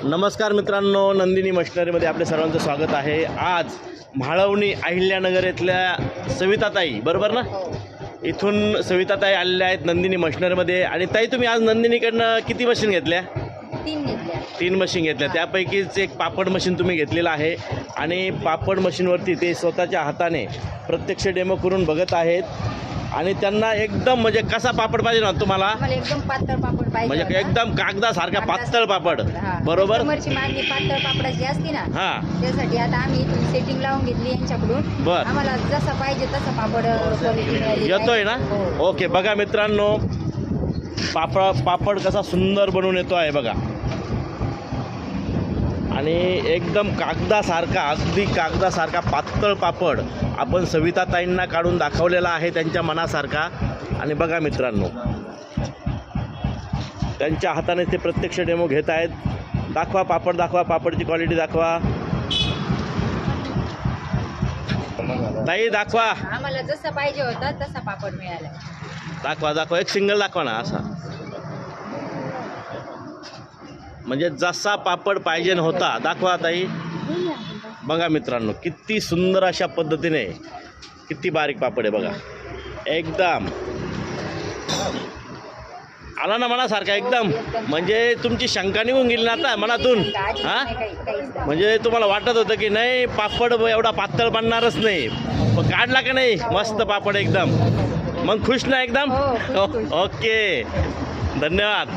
नमस्कार मित्रांनो, नंदिनी मशिनरीमध्ये आपले सर्वांचं स्वागत आहे। आज म्हाळवणी अहिल्यानगर येथल्या सविताताई, बरोबर ना? इथून सविताताई आलेल्या आहेत नंदिनी मशिनरीमध्ये। आणि ताई, तुम्ही आज नंदिनीकडनं किती मशीन घेतल्या? तीन मशीन घेतल्या। त्यापैकीच एक पापड मशीन तुम्ही घेतलेलं आहे आणि पापड मशीनवरती ते स्वतःच्या हाताने प्रत्यक्ष डेमो करून बघत आहेत। आणि त्यांना एकदम म्हणजे कसा पापड पाहिजे ना तुम्हाला? एकदम पातळ पापड पाहिजे, म्हणजे एकदम कागदासारखा पातळ पापड, बरोबर? मागणी पातळ पापडाची असते ना, हां, त्यासाठी आता आम्ही इथून सेटिंग लावून घेतली यांच्याकडून। बरं, आम्हाला जसा पाहिजे तसा पापड क्वालिटी मिळाली येतोय ना? हो. ओके, बघा मित्रांनो, पापड कसा सुंदर बनवून येतो आहे बघा। आणि एकदम कागदासारखा, अगदी कागदासारखा पातळ पापड आपण सविताताईंना काढून दाखवलेला आहे त्यांच्या मनासारखा। आणि बघा मित्रांनो, त्यांच्या हाताने ते प्रत्यक्ष डेमो घेत आहेत। दाखवा पापड, दाखवा पापडची क्वालिटी दाखवा ताई, दाखवा। आम्हाला जसा पाहिजे होता तसा पापड मिळाला। दाखवा दाखवा, एक सिंगल दाखवा ना असा, म्हणजे जसा पापड पाहिजे होता। दाखवा ताई। बघा मित्रांनो, किती सुंदर अशा पद्धतीने, किती बारीक पापड आहे बघा। एकदम आला ना मनासारखा एकदम, म्हणजे तुमची शंका निघून गेली ना आता मनातून। हां, म्हणजे तुम्हाला वाटत होतं की नाही पापड एवढा पातळ बनणारच नाही, पण काढला का नाही मस्त पापड एकदम, मग खुश ना एकदम? ओके, धन्यवाद।